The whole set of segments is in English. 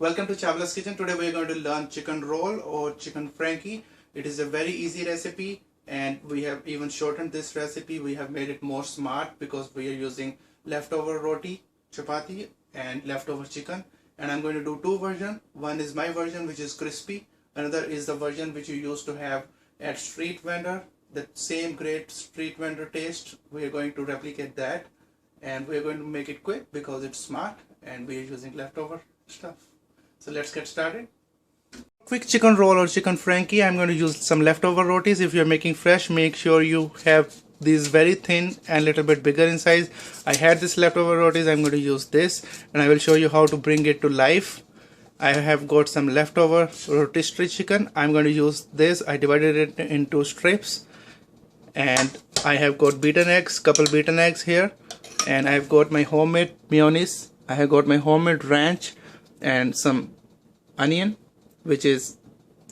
Welcome to Chawla's Kitchen. Today we are going to learn chicken roll or chicken Frankie. It is a very easy recipe and we have even shortened this recipe. We have made it more smart because we are using leftover roti, chapati and leftover chicken. And I'm going to do two versions. One is my version, which is crispy. Another is the version which you used to have at street vendor. The same great street vendor taste. We are going to replicate that. And we are going to make it quick because it's smart and we are using leftover stuff. So let's get started. Quick chicken roll or chicken Frankie, I'm going to use some leftover rotis. If you're making fresh, make sure you have these very thin and little bit bigger in size. I had this leftover rotis, I'm going to use this and I will show you how to bring it to life. I have got some leftover rotisserie chicken. I'm going to use this. I divided it into strips and I have got beaten eggs, couple beaten eggs here, and I've got my homemade mayonnaise. I have got my homemade ranch and some onion which is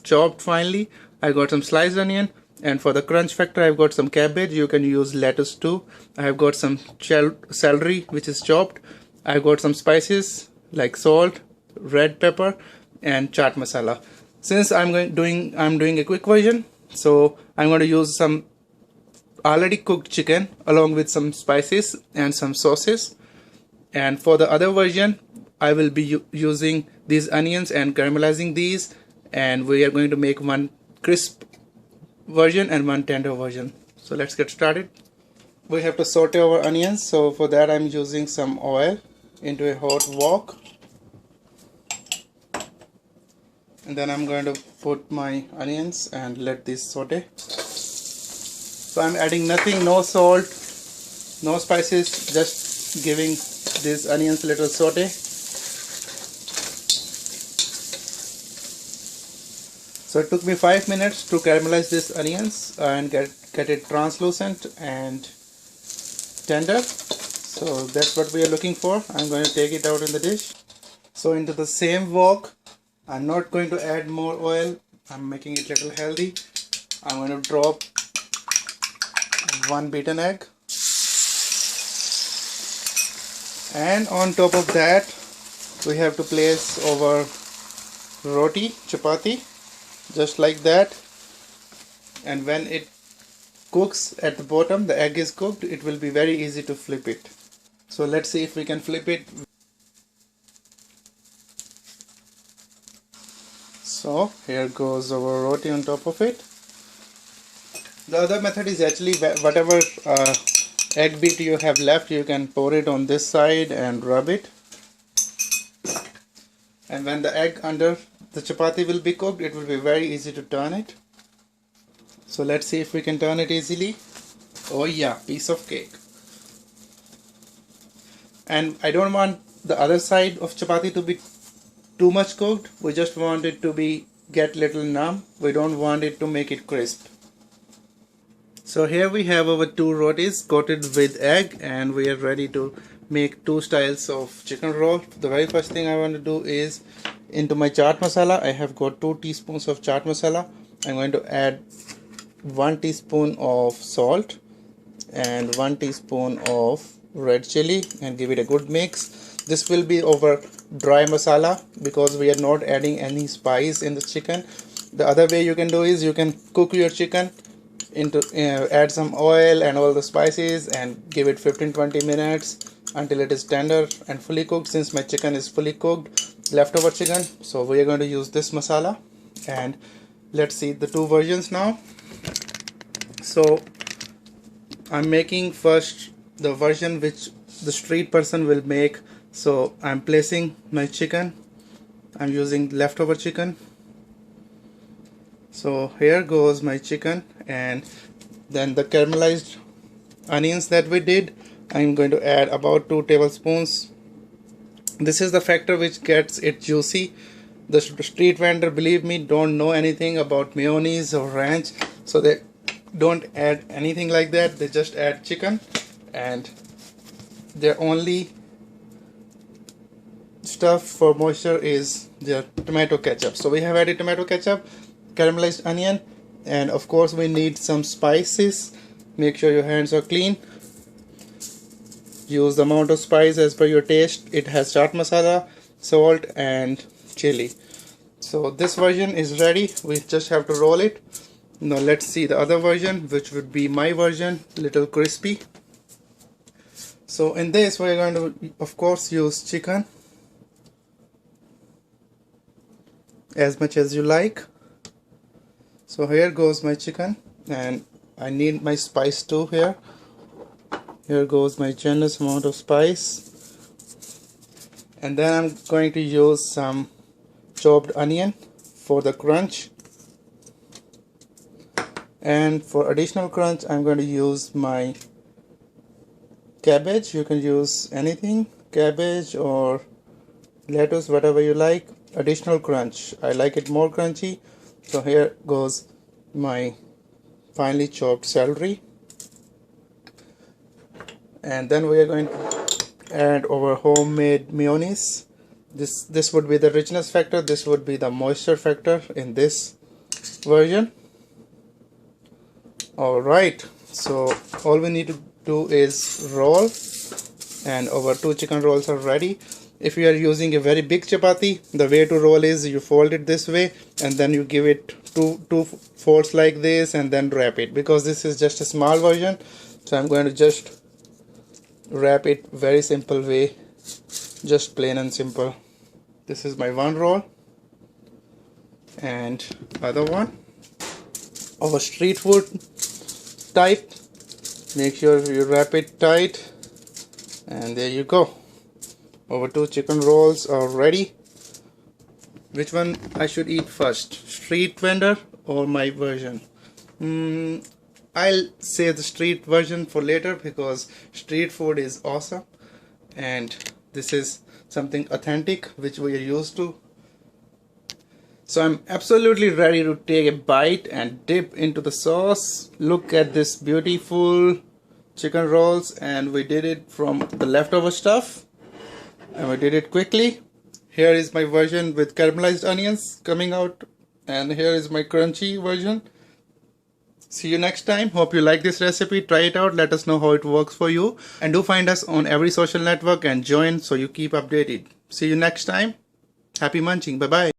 chopped finely. I got some sliced onion, and for the crunch factor I've got some cabbage. You can use lettuce too. I have got some celery which is chopped. I've got some spices like salt, red pepper and chaat masala. Since I'm doing a quick version, so I'm going to use some already cooked chicken along with some spices and some sauces. And for the other version I will be using these onions and caramelizing these, and we are going to make one crisp version and one tender version. So let's get started. We have to saute our onions, so for that I'm using some oil into a hot wok, and then I'm going to put my onions and let this saute. So I'm adding nothing, no salt, no spices, just giving these onions a little saute. So it took me 5 minutes to caramelize these onions and get it translucent and tender. So that's what we are looking for. I'm going to take it out in the dish. So into the same wok, I'm not going to add more oil. I'm making it a little healthy. I'm going to drop one beaten egg. And on top of that, we have to place our roti, chapati, just like that. And when it cooks at the bottom, the egg is cooked, it will be very easy to flip it. So let's see if we can flip it. So here goes our roti on top of it. The other method is actually whatever egg beat you have left, you can pour it on this side and rub it. And when the egg under the chapati will be cooked, it will be very easy to turn it. So let's see if we can turn it easily. Oh yeah, piece of cake. And I don't want the other side of chapati to be too much cooked. We just want it to get little numb. We don't want it to make it crisp. So here we have our two rotis coated with egg, and we are ready to make two styles of chicken roll. The very first thing I want to do is, into my chaat masala, I have got 2 teaspoons of chaat masala. I'm going to add 1 teaspoon of salt and 1 teaspoon of red chili and give it a good mix. This will be our dry masala because we are not adding any spice in the chicken. The other way you can do is you can cook your chicken into add some oil and all the spices and give it 15-20 minutes until it is tender and fully cooked. Since my chicken is fully cooked, leftover chicken, so we are going to use this masala. And let's see the two versions now. So I'm making first the version which the street person will make. So I'm placing my chicken. I'm using leftover chicken. So here goes my chicken, and then the caramelized onions that we did, I'm going to add about 2 tablespoons. This is the factor which gets it juicy. The street vendor, believe me, don't know anything about mayonnaise or ranch, so they don't add anything like that. They just add chicken, and their only stuff for moisture is their tomato ketchup. So we have added tomato ketchup, caramelized onion, and of course we need some spices. Make sure your hands are clean. Use the amount of spice as per your taste. It has chaat masala, salt and chili. So this version is ready. We just have to roll it. Now let's see the other version, which would be my version, little crispy. So in this we're going to of course use chicken as much as you like. So here goes my chicken, and I need my spice too here. Here goes my generous amount of spice. And then I'm going to use some chopped onion for the crunch. And for additional crunch, I'm going to use my cabbage. You can use anything, cabbage or lettuce, whatever you like. Additional crunch. I like it more crunchy. So here goes my finely chopped celery. And then we are going to add our homemade mayonnaise. This would be the richness factor. This would be the moisture factor in this version. Alright, so all we need to do is roll, and our 2 chicken rolls are ready. If you are using a very big chapati, the way to roll is you fold it this way and then you give it two folds like this and then wrap it. Because this is just a small version, so I'm going to just wrap it very simple way, just plain and simple. This is my one roll, and other one. Our street food type, make sure you wrap it tight, and there you go. Our 2 chicken rolls are ready. Which one I should eat first, street vendor or my version? I'll save the street version for later, because street food is awesome and this is something authentic which we are used to. So I'm absolutely ready to take a bite and dip into the sauce. Look at this beautiful chicken rolls, and we did it from the leftover stuff and we did it quickly. Here is my version with caramelized onions coming out, and here is my crunchy version. See you next time. Hope you like this recipe. Try it out. Let us know how it works for you. And do find us on every social network and join so you keep updated. See you next time. Happy munching. Bye bye.